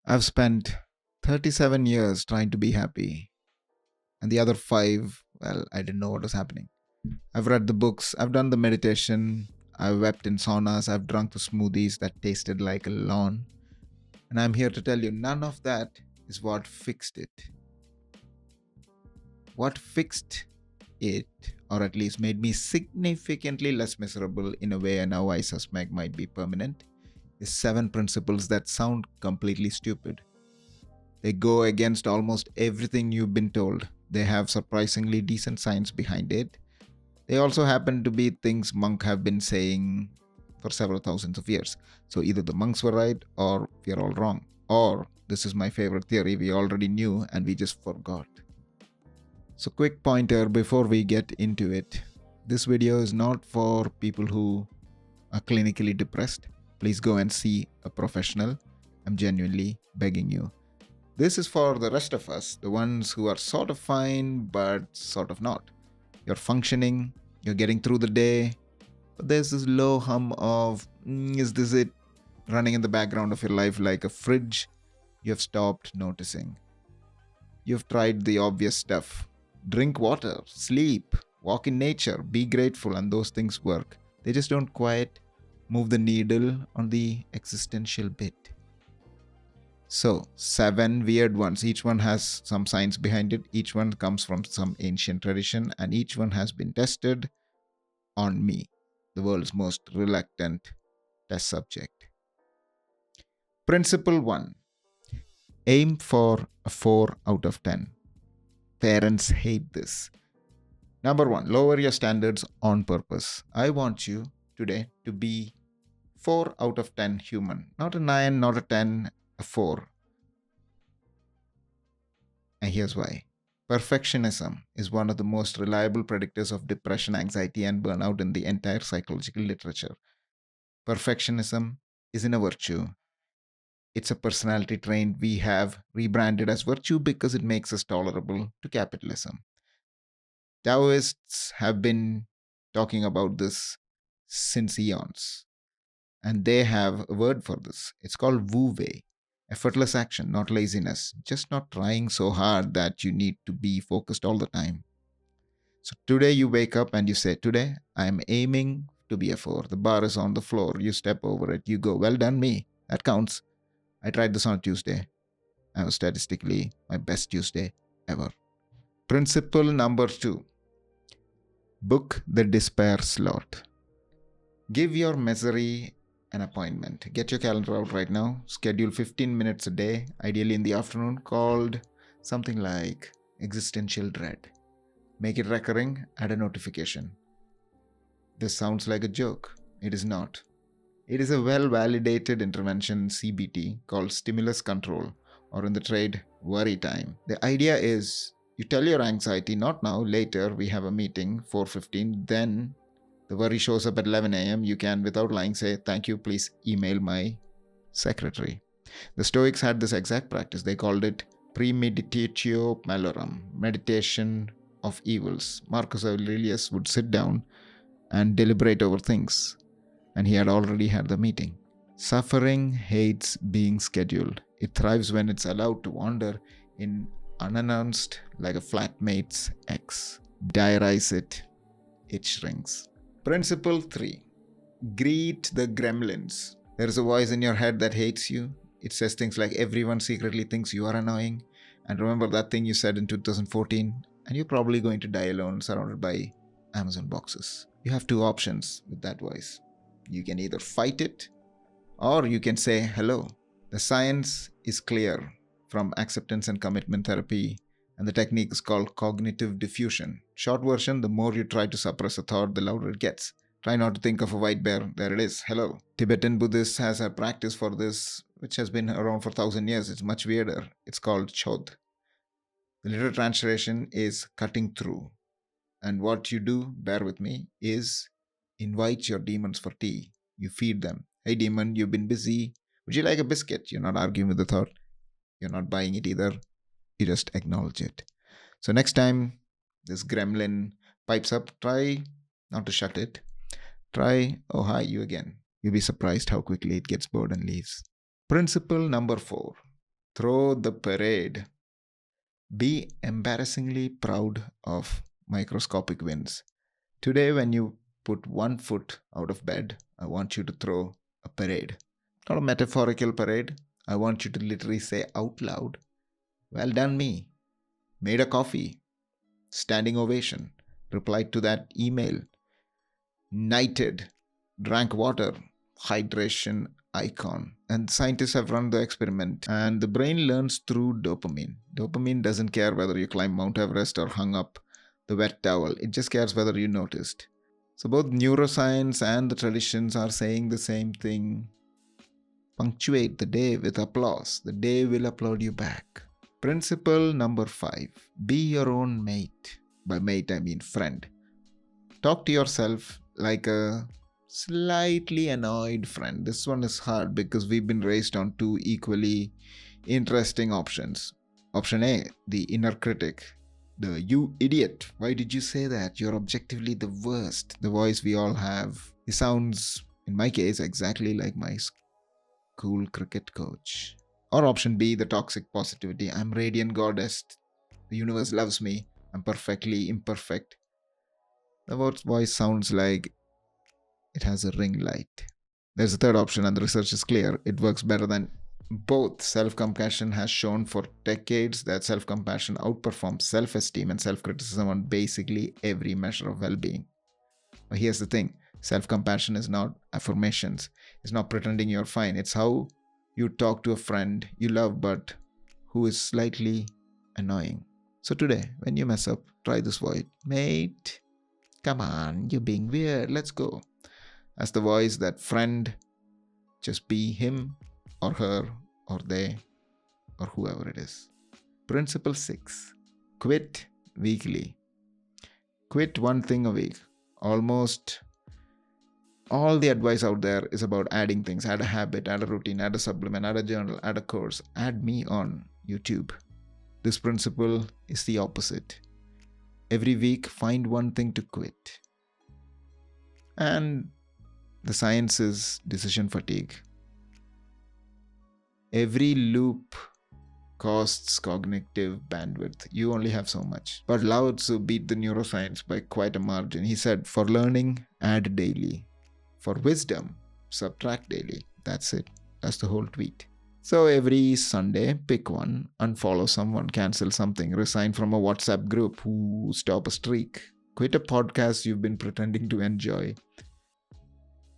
I've spent 37 years trying to be happy, and the other five, well, I didn't know what was happening. I've read the books, I've done the meditation, I've wept in saunas, I've drunk the smoothies that tasted like a lawn, and I'm here to tell you none of that is what fixed it. What fixed it, or at least made me significantly less miserable in a way I now I suspect might be permanent, is seven principles that sound completely stupid. They go against almost everything you've been told. They have surprisingly decent science behind it. They also happen to be things monks have been saying for several thousands of years. So either the monks were right or we are all wrong. Or this is my favorite theory, we already knew and we just forgot. So quick pointer before we get into it. This video is not for people who are clinically depressed. Please go and see a professional. I'm genuinely begging you. This is for the rest of us, the ones who are sort of fine but sort of not. You're functioning, you're getting through the day, but there's this low hum of, is this it, running in the background of your life like a fridge you have stopped noticing. You've tried the obvious stuff. Drink water, sleep, walk in nature, be grateful, and those things work. They just don't quite move the needle on the existential bit. So, seven weird ones. Each one has some science behind it. Each one comes from some ancient tradition, and each one has been tested on me, the world's most reluctant test subject. Principle 1. Aim for a 4 out of 10. Parents hate this. Number 1. Lower your standards on purpose. I want you today to be 4 out of 10 human. Not a 9, not a 10, a 4. And here's why. Perfectionism is one of the most reliable predictors of depression, anxiety, and burnout in the entire psychological literature. Perfectionism isn't a virtue. It's a personality trait we have rebranded as virtue because it makes us tolerable to capitalism. Taoists have been talking about this since eons, and they have a word for this. It's called Wu Wei. Effortless action, not laziness. Just not trying so hard that you need to be focused all the time. So today you wake up and you say, today I'm aiming to be a 4. The bar is on the floor. You step over it. You go, well done, me. That counts. I tried this on Tuesday. I was statistically my best Tuesday ever. Principle number 2. Book the despair slot. Give your misery an appointment. Get your calendar out right now. Schedule 15 minutes a day, ideally in the afternoon, called something like existential dread. Make it recurring, add a notification. This sounds like a joke. It is not. It is a well-validated intervention in CBT called stimulus control, or in the trade, worry time. The idea is you tell your anxiety, not now, later, we have a meeting, 4:15, then the worry shows up at 11 a.m. You can, without lying, say, thank you, please email my secretary. The Stoics had this exact practice. They called it premeditatio malorum, meditation of evils. Marcus Aurelius would sit down and deliberate over things, and he had already had the meeting. Suffering hates being scheduled. It thrives when it's allowed to wander in unannounced like a flatmate's ex. Diarize it, it shrinks. Principle 3. Greet the gremlins. There is a voice in your head that hates you. It says things like everyone secretly thinks you are annoying. And remember that thing you said in 2014? And you're probably going to die alone surrounded by Amazon boxes. You have two options with that voice. You can either fight it or you can say hello. The science is clear from acceptance and commitment therapy, and the technique is called cognitive diffusion. Short version, the more you try to suppress a thought, the louder it gets. Try not to think of a white bear. There it is. Hello. Tibetan Buddhist has a practice for this, which has been around for 1,000 years. It's much weirder. It's called Chod. The literal translation is cutting through. And what you do, bear with me, is invite your demons for tea. You feed them. Hey demon, you've been busy. Would you like a biscuit? You're not arguing with the thought. You're not buying it either. You just acknowledge it. So next time this gremlin pipes up, try not to shut it. Try, oh hi, you again. You'll be surprised how quickly it gets bored and leaves. Principle number 4. Throw the parade. Be embarrassingly proud of microscopic wins. Today, when you put one foot out of bed, I want you to throw a parade. Not a metaphorical parade. I want you to literally say out loud, "Well done, me." Made a coffee. Standing ovation. Replied to that email. Knighted. Drank water. Hydration icon. And scientists have run the experiment. And the brain learns through dopamine. Dopamine doesn't care whether you climb Mount Everest or hung up the wet towel, it just cares whether you noticed. So both neuroscience and the traditions are saying the same thing. Punctuate the day with applause. The day will applaud you back. Principle number 5. Be your own mate. By mate, I mean friend. Talk to yourself like a slightly annoyed friend. This one is hard because we've been raised on two equally interesting options. Option A, the inner critic. The "you idiot, why did you say that? You're objectively the worst." The voice we all have. It sounds, in my case, exactly like my school cricket coach. Or option B, the toxic positivity. "I'm radiant goddess. The universe loves me. I'm perfectly imperfect." The voice sounds like it has a ring light. There's a third option, and the research is clear. It works better than both. Self compassion has shown for decades that self compassion outperforms self esteem and self criticism on basically every measure of well being. But here's the thing: self compassion is not affirmations, it's not pretending you're fine. It's how you talk to a friend you love but who is slightly annoying. So today, when you mess up, try this voice. "Mate, come on, you're being weird. Let's go." As the voice, that friend, just be him or her or they or whoever it is. Principle 6. Quit weekly. Quit one thing a week. Almost all the advice out there is about adding things. Add a habit, add a routine, add a supplement, add a journal, add a course. Add me on YouTube. This principle is the opposite. Every week, find one thing to quit. And the science is decision fatigue. Every loop costs cognitive bandwidth. You only have so much. But Lao Tzu beat the neuroscience by quite a margin. He said, "For learning, add daily. For wisdom, subtract daily." That's it. That's the whole tweet. So every Sunday, pick one, unfollow someone, cancel something, resign from a WhatsApp group, stop a streak, quit a podcast you've been pretending to enjoy.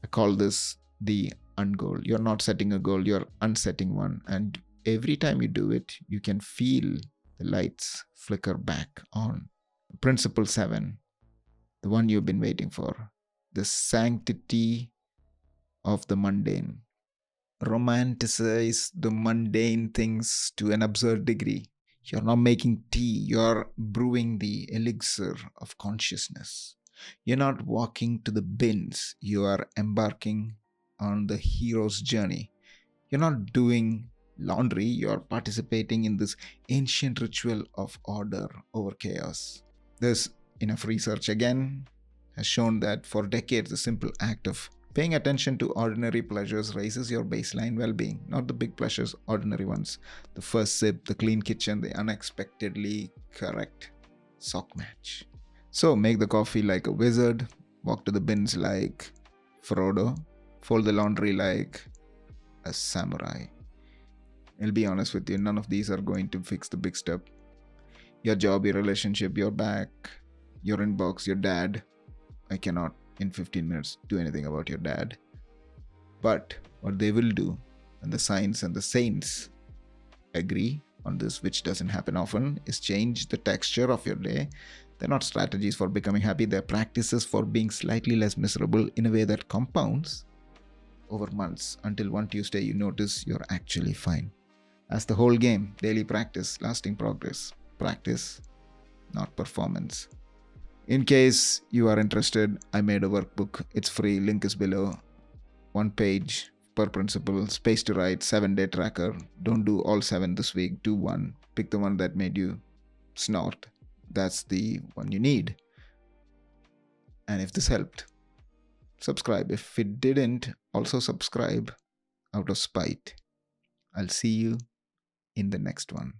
I call this the ungoal. You're not setting a goal, you're unsetting one. And every time you do it, you can feel the lights flicker back on. Principle 7, the one you've been waiting for: the sanctity of the mundane. Romanticize the mundane things to an absurd degree. You're not making tea, you're brewing the elixir of consciousness. You're not walking to the bins, you are embarking on the hero's journey. You're not doing laundry, you're participating in this ancient ritual of order over chaos. There's enough research again has shown that for decades, the simple act of paying attention to ordinary pleasures raises your baseline well being. Not the big pleasures, ordinary ones. The first sip, the clean kitchen, the unexpectedly correct sock match. So make the coffee like a wizard, walk to the bins like Frodo, fold the laundry like a samurai. I'll be honest with you, none of these are going to fix the big stuff. Your job, your relationship, your back, your inbox, your dad. I cannot in 15 minutes do anything about your dad. But what they will do, and the science and the saints agree on this, which doesn't happen often, is change the texture of your day. They're not strategies for becoming happy, they're practices for being slightly less miserable in a way that compounds over months until one Tuesday you notice you're actually fine. That's the whole game. Daily practice, lasting progress. Practice, not performance. In case you are interested, I made a workbook. It's free. Link is below. 1 page per principle. Space to write. 7-day tracker. Don't do all 7 this week. Do 1. Pick the one that made you snort. That's the one you need. And if this helped, subscribe. If it didn't, also subscribe out of spite. I'll see you in the next one.